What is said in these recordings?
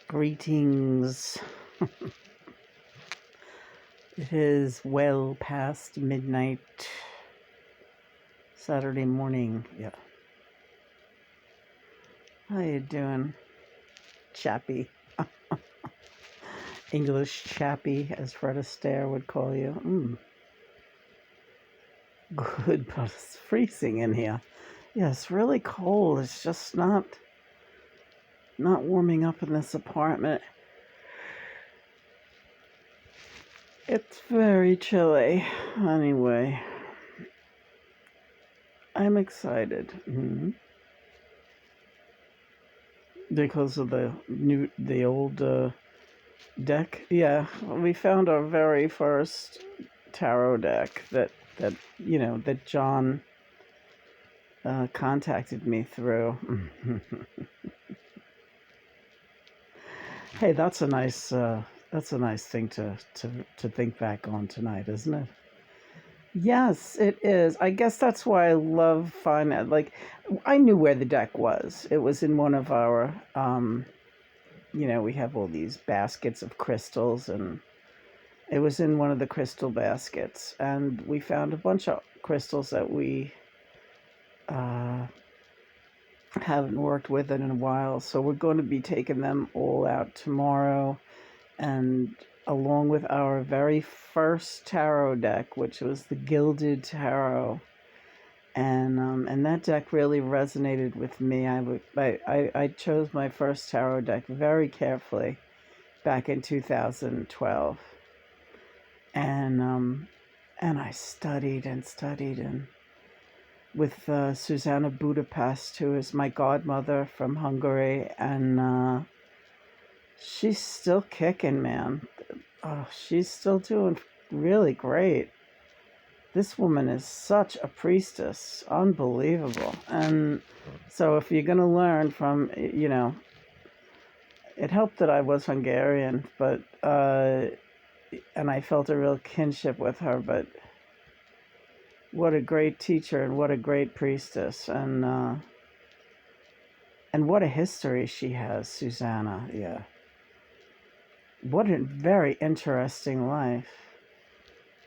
Greetings. It is well past midnight, Saturday morning. Yeah. How you doing, chappy? English chappy, as Fred Astaire would call you. Good, but it's freezing in here. Yeah, it's really cold. It's just not warming up in this apartment. It's very chilly. Anyway, I'm excited. Because of the old deck. Yeah, we found our very first tarot deck that John contacted me through. Hey, that's a nice thing to think back on tonight, isn't it? Yes, it is. I guess that's why I love finding, like, I knew where the deck was. It was in one of our, we have all these baskets of crystals, and it was in one of the crystal baskets. And we found a bunch of crystals that we haven't worked with in a while. So we're going to be taking them all out tomorrow, and along with our very first tarot deck, which was the Gilded Tarot, and that deck really resonated with me. I chose my first tarot deck very carefully back in 2012, and I studied and with Susanna Budapest, who is my godmother from Hungary, and she's still kicking, man. Oh, she's still doing really great. This woman is such a priestess. Unbelievable. And so if you're going to learn from, it helped that I was Hungarian, but, and I felt a real kinship with her, but what a great teacher and what a great priestess. And what a history she has, Susanna. Yeah. What a very interesting life.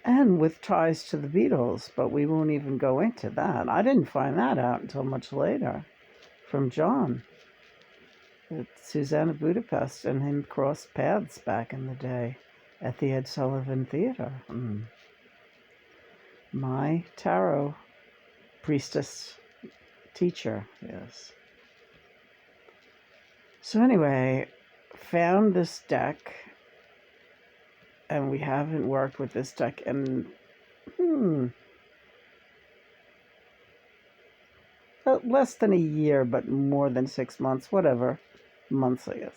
And with ties to the Beatles, but we won't even go into that. I didn't find that out until much later from John. Susanna Budapest and him crossed paths back in the day at the Ed Sullivan Theater. My tarot priestess teacher, yes. So anyway, found this deck, and we haven't worked with this deck in less than a year, but more than 6 months, whatever, months, I guess.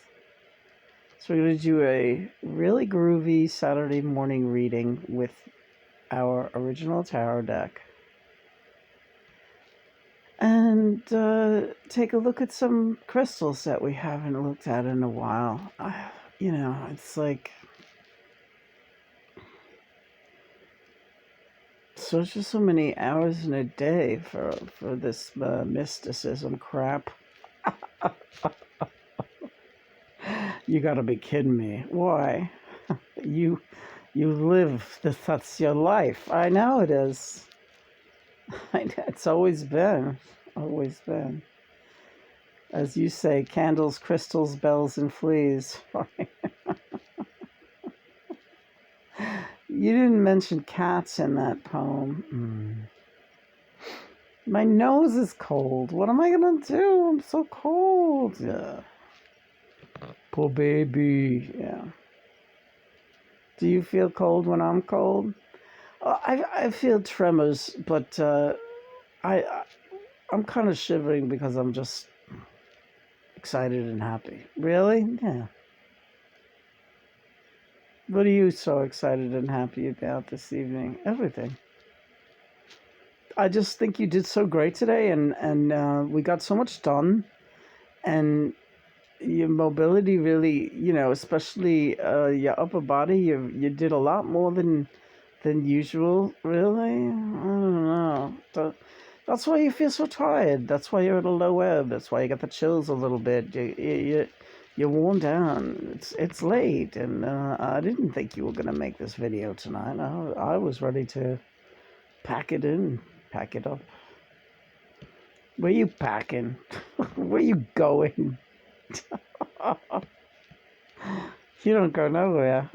So we're going to do a really groovy Saturday morning reading with our original tarot deck, and take a look at some crystals that we haven't looked at in a while. It's like, so it's just so many hours in a day for this mysticism crap. You gotta be kidding me. Why? You live this, that's your life. I know it is. It's always been. As you say, candles, crystals, bells, and fleas. You didn't mention cats in that poem. My nose is cold. What am I going to do? I'm so cold. Yeah. Poor baby. Yeah. Do you feel cold when I'm cold? I feel tremors, but I'm kind of shivering because I'm just excited and happy. Really? Yeah. What are you so excited and happy about this evening? Everything. I just think you did so great today, and we got so much done, and your mobility really, especially your upper body, you did a lot more than usual. Really? I don't know. That's why you feel so tired. That's why you're at a low ebb. That's why you got the chills a little bit. You're worn down. It's late, and I didn't think you were gonna make this video tonight. I was ready to pack it in, pack it up. Where you packing? Where you going? You don't go nowhere.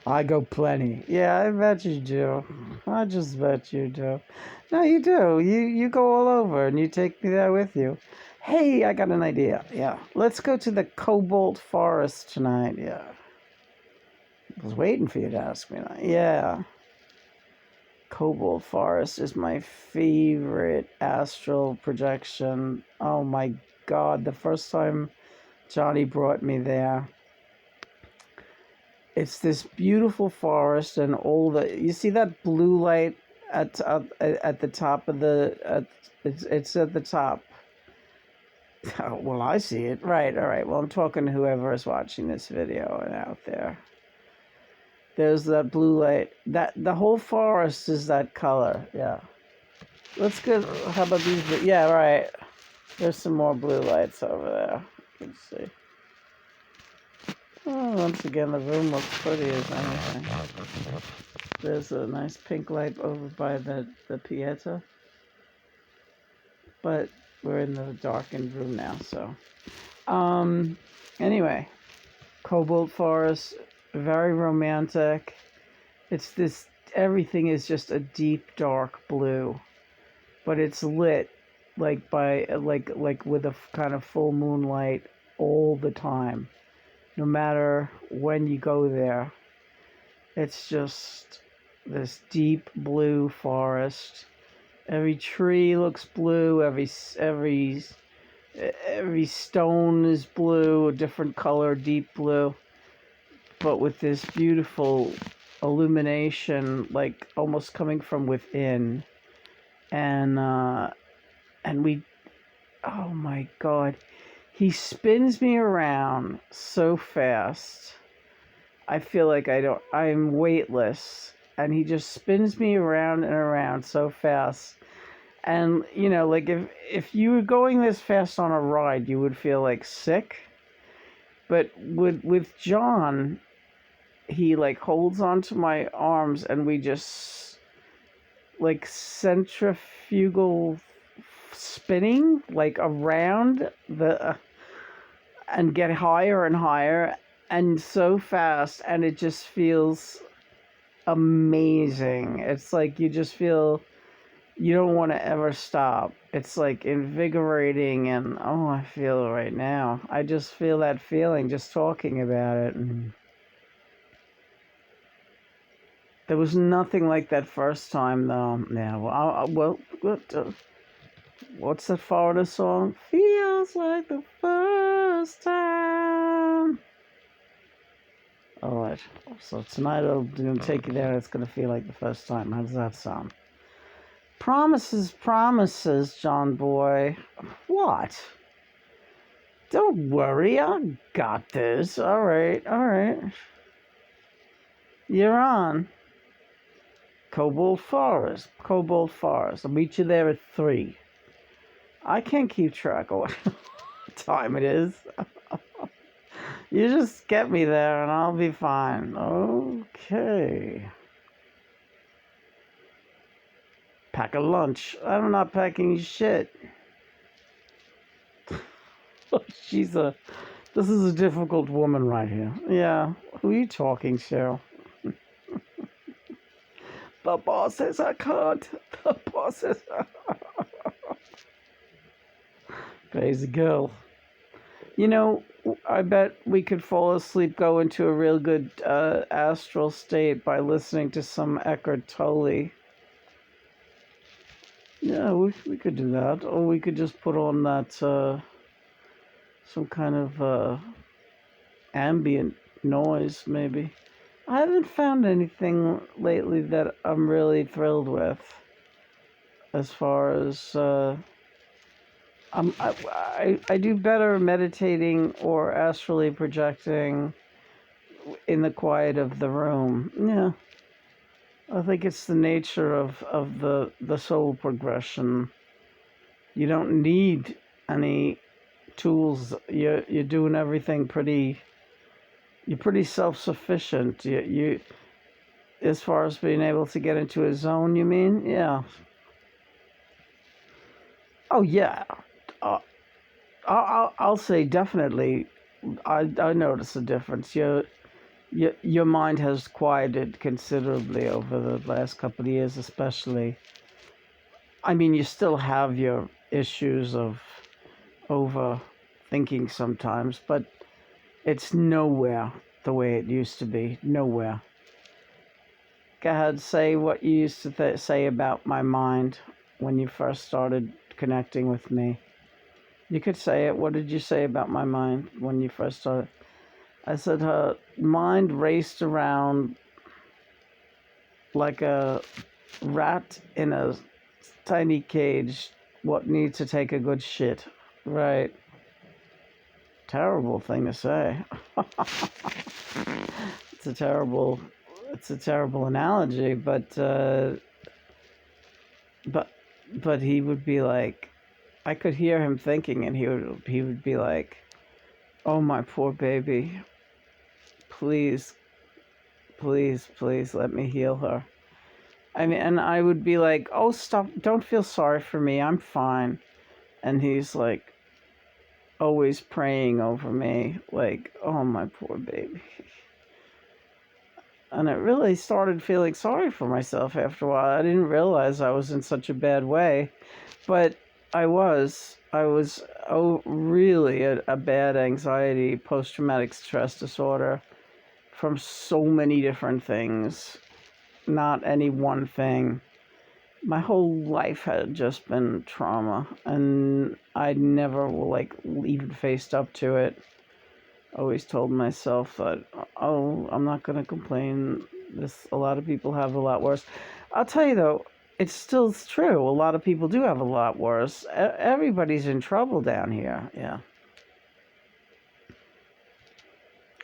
I go plenty. Yeah, I bet you do. I just bet you do. No, you do. You go all over, and you take me there with you. Hey, I got an idea. Yeah, let's go to the Cobalt Forest tonight. Yeah. I was waiting for you to ask me that. Yeah. Cobalt Forest is my favorite astral projection. Oh my God, the first time Johnny brought me there. It's this beautiful forest, and all the, you see that blue light at the top of the, it's at the top. Oh, well, I see it. Right, all right. Well, I'm talking to whoever is watching this video and out there. There's that blue light. That the whole forest is that color. Yeah. Let's go. How about these? Yeah, right. There's some more blue lights over there. You can see. Oh, once again, the room looks pretty as anything. There's a nice pink light over by the Pieta. But we're in the darkened room now, so. Anyway, Cobalt Forest, very romantic. It's this, everything is just a deep dark blue, but it's lit like by like with a kind of full moonlight all the time, no matter when you go there. It's just this deep blue forest. Every tree looks blue. Every stone is blue, a different color, deep blue, but with this beautiful illumination, like almost coming from within. And we, oh my God, he spins me around so fast. I feel like I'm weightless, and he just spins me around and around so fast. And, you know, like if you were going this fast on a ride, you would feel like sick. But with John, he like holds onto my arms, and we just like centrifugal spinning like around the and get higher and higher, and so fast, and it just feels amazing. It's like you just feel you don't want to ever stop. It's like invigorating, and oh, I feel it right now. I just feel that feeling just talking about it. And there was nothing like that first time, though. Yeah, what's that Florida song? Feels like the first time. All right. So tonight I'm going to take you there. It's going to feel like the first time. How does that sound? Promises, promises, John boy. What? Don't worry, I got this. All right, all right. You're on. Cobalt Forest. Cobalt Forest. I'll meet you there at 3. I can't keep track of what time it is. You just get me there and I'll be fine. Okay. Pack a lunch. I'm not packing shit. This is a difficult woman right here. Yeah. Who are you talking to? The boss says I can't. The boss says crazy girl. You know, I bet we could fall asleep, go into a real good astral state by listening to some Eckhart Tolle. Yeah, we could do that. Or we could just put on that, some kind of ambient noise, maybe. I haven't found anything lately that I'm really thrilled with. As far as, I do better meditating or astrally projecting in the quiet of the room. Yeah. I think it's the nature of the soul progression. You don't need any tools. You're doing everything pretty. You're pretty self-sufficient. You as far as being able to get into a zone. You mean? Yeah. Oh yeah. Uh, I'll say definitely. I notice a difference. Your mind has quieted considerably over the last couple of years, especially. I mean, you still have your issues of overthinking sometimes, but it's nowhere the way it used to be. Nowhere. Go ahead, say what you used to say about my mind when you first started connecting with me. You could say it. What did you say about my mind when you first started? I said her mind raced around like a rat in a tiny cage. What needs to take a good shit? Right. Terrible thing to say. It's a terrible analogy, but he would be like, I could hear him thinking, and he would be like, "Oh, my poor baby, please, please, please let me heal her." I mean, and I would be like, "Oh, stop, don't feel sorry for me, I'm fine." And he's like always praying over me, like, "Oh, my poor baby." And it really started feeling sorry for myself after a while. I didn't realize I was in such a bad way, but I was really a bad anxiety, post-traumatic stress disorder from so many different things, not any one thing. My whole life had just been trauma, and I never even faced up to it. Always told myself that, oh, I'm not going to complain. A lot of people have a lot worse. I'll tell you though, it's still true. A lot of people do have a lot worse. Everybody's in trouble down here. Yeah.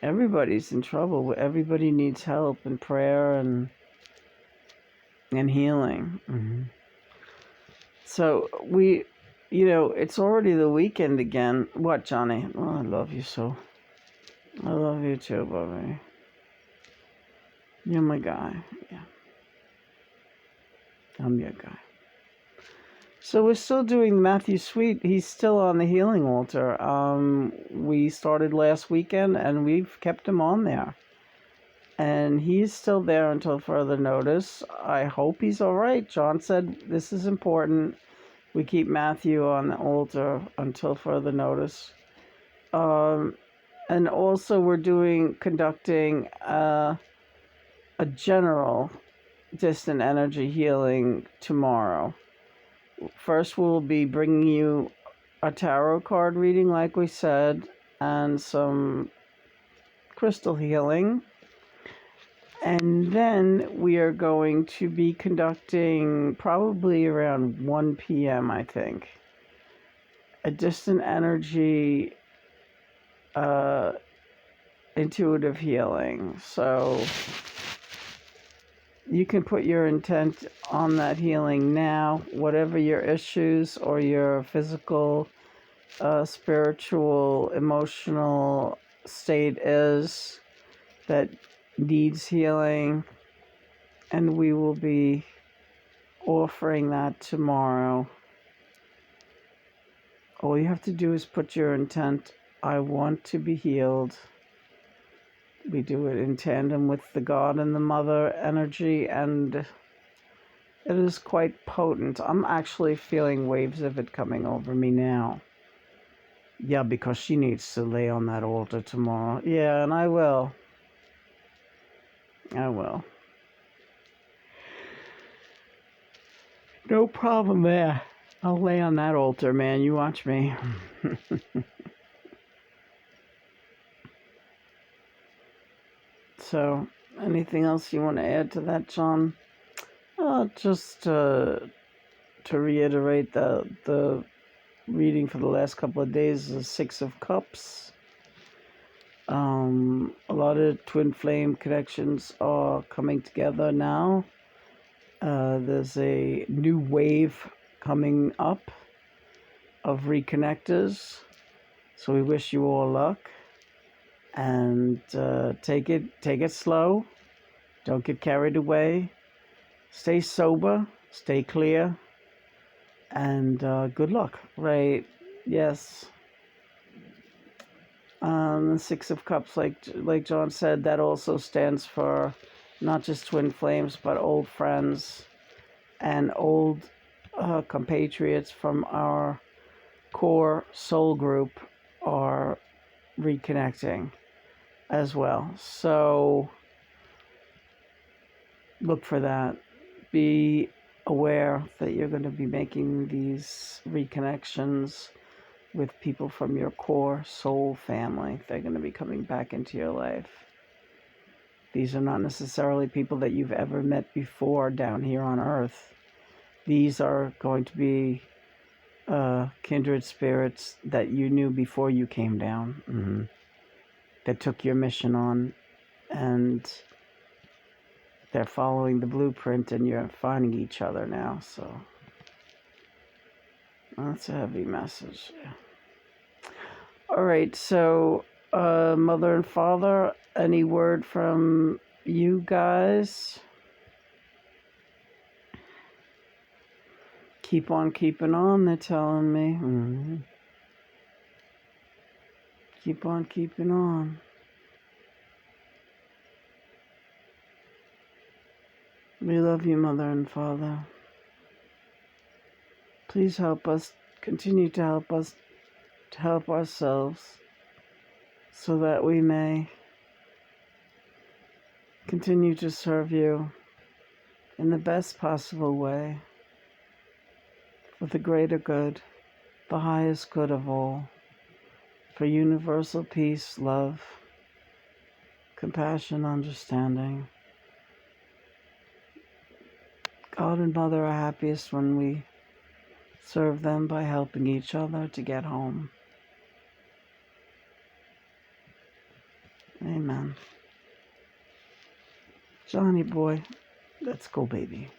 Everybody's in trouble. Everybody needs help and prayer and healing. Mm-hmm. So it's already the weekend again. What, Johnny? Oh, I love you so. I love you too, Bobby. You're my guy. Yeah. I'm your guy. So we're still doing Matthew Sweet. He's still on the healing altar. We started last weekend, and we've kept him on there. And he's still there until further notice. I hope he's all right. John said this is important. We keep Matthew on the altar until further notice. And also we're conducting a general distant energy healing tomorrow. First, we'll be bringing you a tarot card reading, like we said, and some crystal healing. And then we are going to be conducting, probably around 1 p.m., I think, a distant energy intuitive healing. So you can put your intent on that healing now, whatever your issues or your physical, spiritual, emotional state is that needs healing, and we will be offering that tomorrow. All you have to do is put your intent, I want to be healed. We do it in tandem with the God and the Mother energy, and it is quite potent. I'm actually feeling waves of it coming over me now. Yeah, because she needs to lay on that altar tomorrow. Yeah, and I will. I will. No problem there. I'll lay on that altar, man. You watch me. So, anything else you want to add to that, John? Just to reiterate, the reading for the last couple of days is 6 of Cups. A lot of twin flame connections are coming together now. There's a new wave coming up of reconnectors. So we wish you all luck, and take it slow. Don't get carried away. Stay sober, stay clear, and good luck. Right? Yes. The Six of Cups, like John said, that also stands for not just twin flames, but old friends and old compatriots from our core soul group are reconnecting as well. So look for that. Be aware that you're going to be making these reconnections with people from your core soul family. They're going to be coming back into your life. These are not necessarily people that you've ever met before down here on Earth. These are going to be kindred spirits that you knew before you came down, that took your mission on, and they're following the blueprint, and you're finding each other now. So that's a heavy message. Yeah. All right, so Mother and Father, any word from you guys? Keep on keeping on, they're telling me. Keep on keeping on. We love you, Mother and Father. Please help us, continue to help us, to help ourselves, so that we may continue to serve you in the best possible way, for the greater good, the highest good of all, for universal peace, love, compassion, understanding. God and Mother are happiest when we serve them by helping each other to get home. Amen. Johnny boy, let's go, baby.